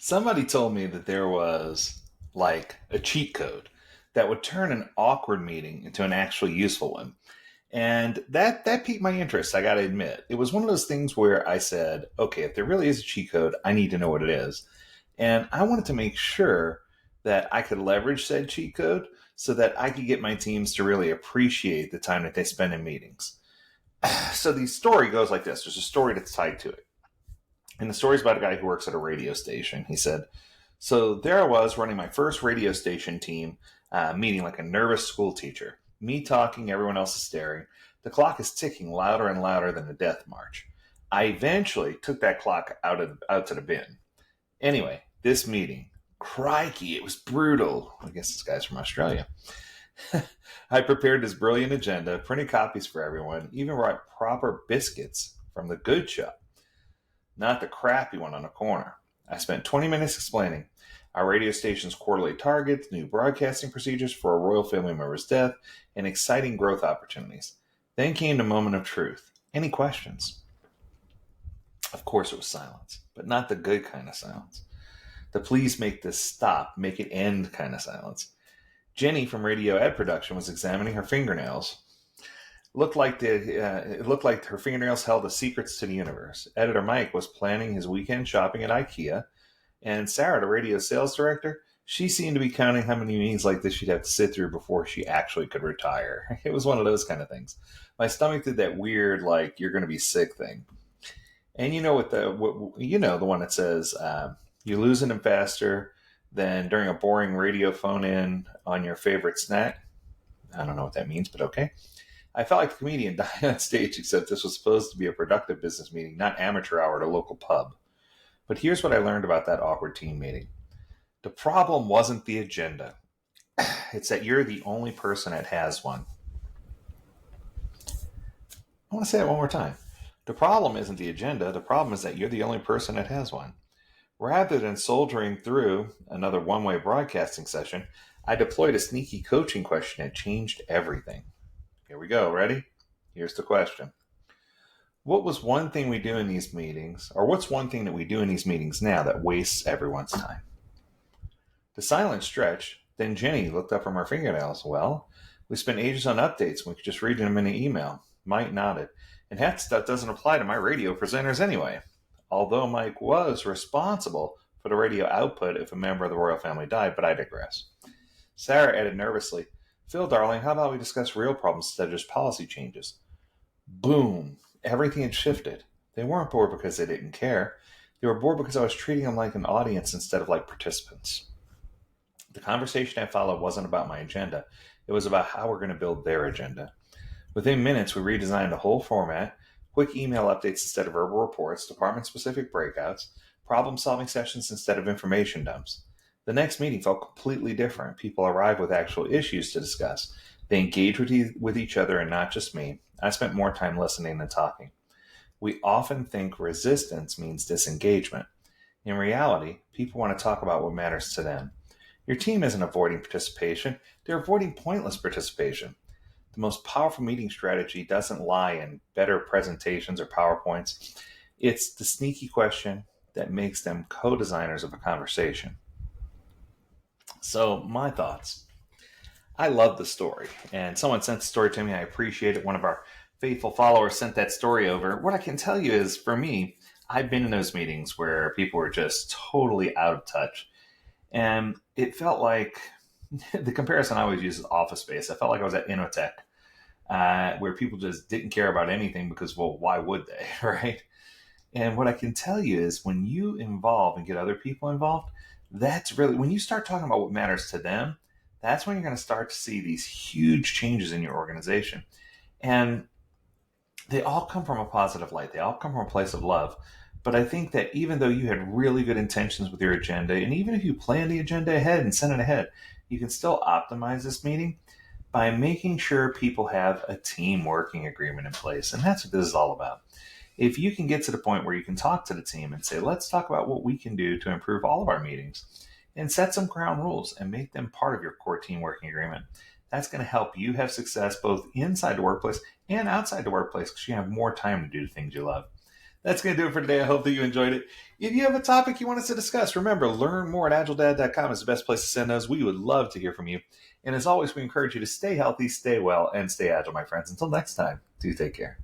Somebody told me that there was like a cheat code that would turn an awkward meeting into an actually useful one. And that piqued my interest, I got to admit. It was one of those things where I said, okay, if there really is a cheat code, I need to know what it is. And I wanted to make sure that I could leverage said cheat code so that I could get my teams to really appreciate the time that they spend in meetings. So the story goes like this. There's a story that's tied to it. And the story is about a guy who works at a radio station. He said, so there I was running my first radio station team meeting like a nervous school teacher. Me talking, everyone else is staring. The clock is ticking louder and louder than the death march. I eventually took that clock out to the bin. Anyway, this meeting, crikey, it was brutal. I guess this guy's from Australia. I prepared this brilliant agenda, printed copies for everyone, even brought proper biscuits from the good shop, not the crappy one on the corner. I spent 20 minutes explaining our radio station's quarterly targets, new broadcasting procedures for a royal family member's death, and exciting growth opportunities. Then came the moment of truth. Any questions? Of course it was silence, but not the good kind of silence. The please make this stop, make it end kind of silence. Jenny from Radio Ed Production was examining her fingernails. It looked like her fingernails held the secrets to the universe. Editor Mike was planning his weekend shopping at IKEA. And Sarah, the radio sales director, she seemed to be counting how many meetings like this she'd have to sit through before she actually could retire. It was one of those kind of things. My stomach did that weird, like, you're going to be sick thing. And you know the one that says, you're losing them faster than during a boring radio phone-in on your favorite snack. I don't know what that means, but okay. I felt like the comedian dying on stage, except this was supposed to be a productive business meeting, not amateur hour at a local pub. But here's what I learned about that awkward team meeting. The problem wasn't the agenda. It's that you're the only person that has one. I want to say it one more time. The problem isn't the agenda. The problem is that you're the only person that has one. Rather than soldiering through another one-way broadcasting session, I deployed a sneaky coaching question that changed everything. Here we go. Ready? Here's the question. What's one thing we do in these meetings now that wastes everyone's time? The silence stretched. Then Jenny looked up from her fingernails. Well, we spent ages on updates. We could just read them in an email. Mike nodded. And half the stuff doesn't apply to my radio presenters anyway. Although Mike was responsible for the radio output if a member of the royal family died, but I digress. Sarah added nervously, Phil, darling, how about we discuss real problems instead of just policy changes? Boom. Everything had shifted. They weren't bored because they didn't care. They were bored because I was treating them like an audience instead of like participants. The conversation that followed wasn't about my agenda. It was about how we're going to build their agenda. Within minutes, we redesigned the whole format, quick email updates instead of verbal reports, department-specific breakouts, problem-solving sessions instead of information dumps. The next meeting felt completely different. People arrived with actual issues to discuss. They engaged with each other and not just me. I spent more time listening than talking. We often think resistance means disengagement. In reality, people want to talk about what matters to them. Your team isn't avoiding participation. They're avoiding pointless participation. The most powerful meeting strategy doesn't lie in better presentations or PowerPoints. It's the sneaky question that makes them co-designers of a conversation. So, my thoughts. I love the story, and someone sent the story to me. I appreciate it. One of our faithful followers sent that story over. What I can tell you is, for me, I've been in those meetings where people were just totally out of touch. And it felt like, the comparison I always use is Office Space. I felt like I was at Inotech, where people just didn't care about anything because, well, why would they, right? And what I can tell you is when you involve and get other people involved, that's really, when you start talking about what matters to them, that's when you're going to start to see these huge changes in your organization. And they all come from a positive light. They all come from a place of love. But I think that even though you had really good intentions with your agenda, and even if you plan the agenda ahead and send it ahead, you can still optimize this meeting by making sure people have a team working agreement in place. And that's what this is all about. If you can get to the point where you can talk to the team and say, let's talk about what we can do to improve all of our meetings, and set some ground rules and make them part of your core team working agreement, that's going to help you have success both inside the workplace and outside the workplace because you have more time to do the things you love. That's going to do it for today. I hope that you enjoyed it. If you have a topic you want us to discuss, remember, learn more at AgileDad.com is the best place to send those. We would love to hear from you. And as always, we encourage you to stay healthy, stay well, and stay agile, my friends. Until next time, do take care.